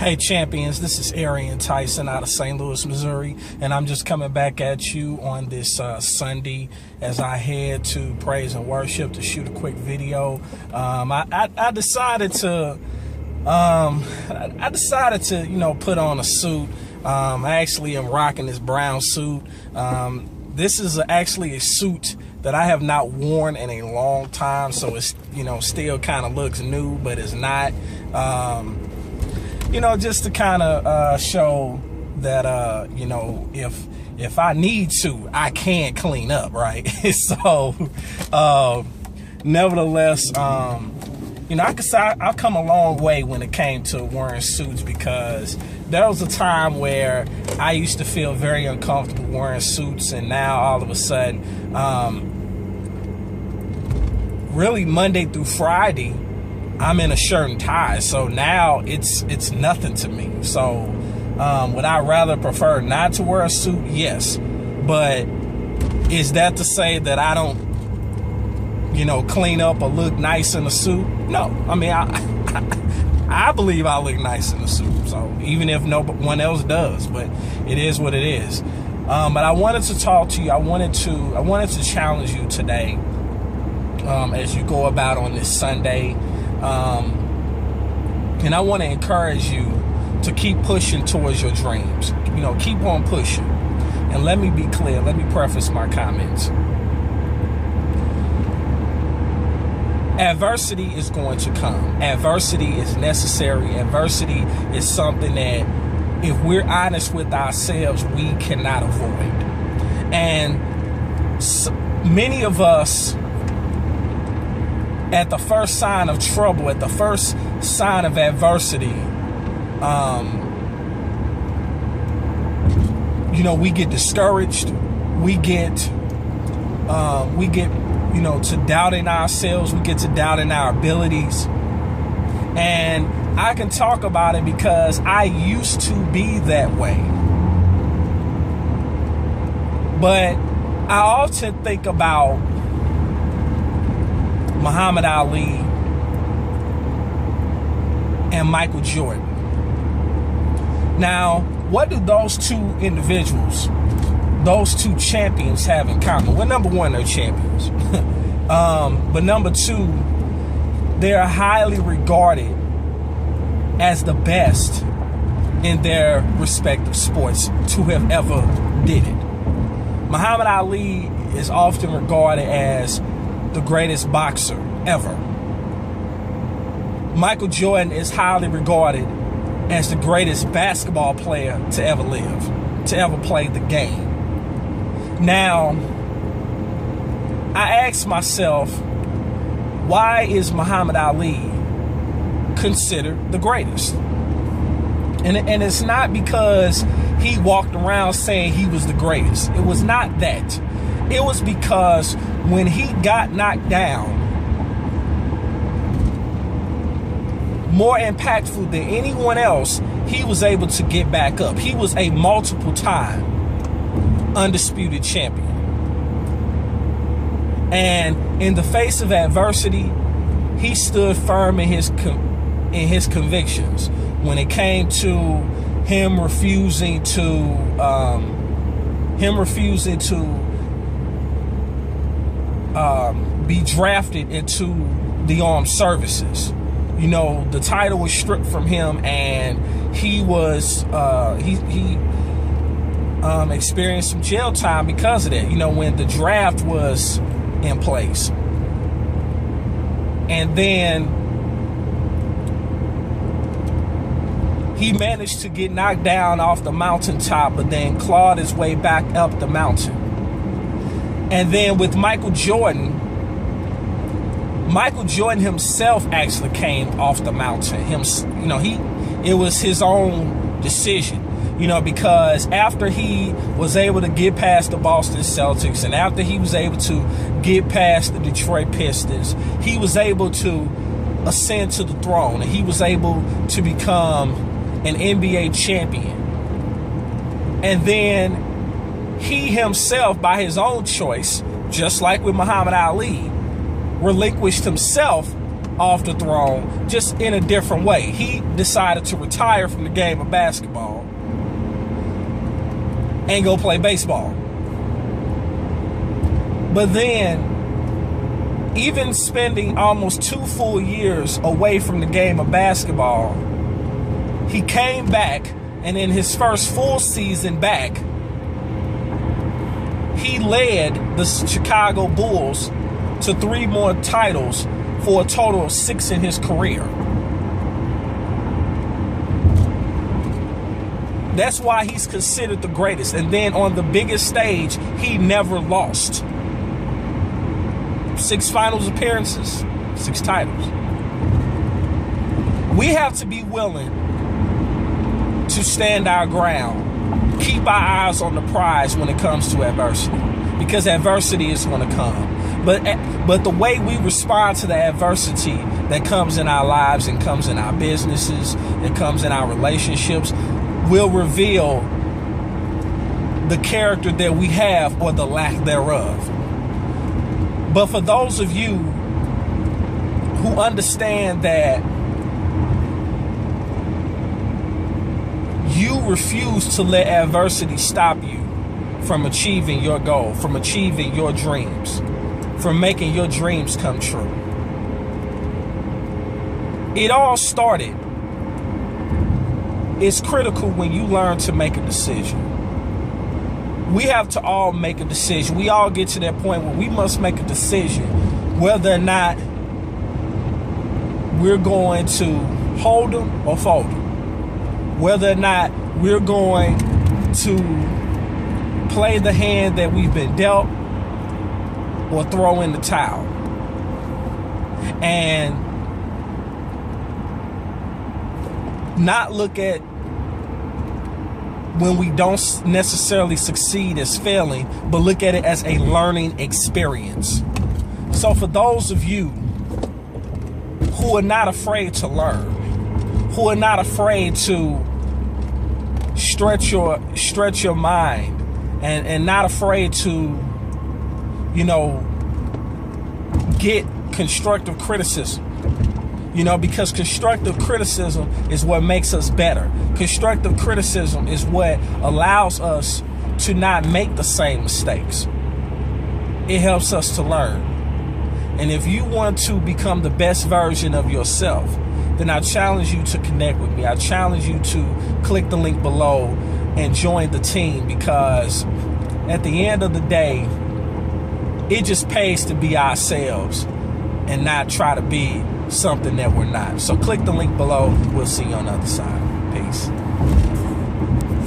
Hey champions, this is Arian Tyson out of St. Louis, Missouri, and I'm just coming back at you on this Sunday as I head to praise and worship to shoot a quick video. I decided to put on a suit. I actually am rocking this brown suit. This is actually a suit that I have not worn in a long time, so it's still kind of looks new, but it's not. Just to kind of show that, if I need to, I can clean up, right? So, nevertheless, I've come a long way when it came to wearing suits, because there was a time where I used to feel very uncomfortable wearing suits, and now all of a sudden, really Monday through Friday, I'm in a shirt and tie, so now it's nothing to me. So would I rather prefer not to wear a suit? Yes. But is that to say that I don't clean up or look nice in a suit? No. I mean, I believe I look nice in a suit, so even if no one else does, but it is what it is. But I wanted to talk to you. I wanted to challenge you today as you go about on this Sunday. And I want to encourage you to keep pushing towards your dreams. Keep on pushing. And let me be clear. Let me preface my comments. Adversity is going to come. Adversity is necessary. Adversity is something that, if we're honest with ourselves, we cannot avoid. And many of us, at the first sign of trouble, at the first sign of adversity, we get discouraged. We get to doubting ourselves. We get to doubting our abilities. And I can talk about it because I used to be that way. But I often think about Muhammad Ali and Michael Jordan. Now, what do those two individuals, those two champions, have in common? Well, number one, they're champions. But number two, they're highly regarded as the best in their respective sports to have ever did it. Muhammad Ali is often regarded as the greatest boxer ever. Michael Jordan is highly regarded as the greatest basketball player to ever live, to ever play the game. Now, I ask myself, why is Muhammad Ali considered the greatest? And it's not because he walked around saying he was the greatest. It was not that. It was because when he got knocked down, more impactful than anyone else, he was able to get back up. He was a multiple time undisputed champion. And in the face of adversity, he stood firm in his convictions. When it came to him refusing to be drafted into the armed services. The title was stripped from him, and he was he experienced some jail time because of that. When the draft was in place, and then he managed to get knocked down off the mountaintop, but then clawed his way back up the mountain. And then with Michael Jordan himself actually came off the mountain. It was his own decision, because after he was able to get past the Boston Celtics, and after he was able to get past the Detroit Pistons, he was able to ascend to the throne, and he was able to become an NBA champion. And then he himself, by his own choice, just like with Muhammad Ali, relinquished himself off the throne, just in a different way. He decided to retire from the game of basketball and go play baseball. But then, even spending almost 2 full years away from the game of basketball, he came back, and in his first full season back, he led the Chicago Bulls to 3 more titles for a total of 6 in his career. That's why he's considered the greatest. And then on the biggest stage, he never lost. 6 finals appearances, 6 titles. We have to be willing to stand our ground, keep our eyes on the prize when it comes to adversity, because adversity is going to come. But the way we respond to the adversity that comes in our lives and comes in our businesses, that comes in our relationships, will reveal the character that we have or the lack thereof. But for those of you who understand that you refuse to let adversity stop you from achieving your goal, from achieving your dreams, from making your dreams come true. It all started. It's critical when you learn to make a decision. We have to all make a decision. We all get to that point where we must make a decision whether or not we're going to hold them or fold them. Whether or not we're going to play the hand that we've been dealt or throw in the towel. And not look at when we don't necessarily succeed as failing, but look at it as a learning experience. So for those of you who are not afraid to learn, who are not afraid to stretch your mind and not afraid to, get constructive criticism. Because constructive criticism is what makes us better. Constructive criticism is what allows us to not make the same mistakes. It helps us to learn. And if you want to become the best version of yourself, then I challenge you to connect with me. I challenge you to click the link below and join the team, because at the end of the day, it just pays to be ourselves and not try to be something that we're not. So click the link below. We'll see you on the other side.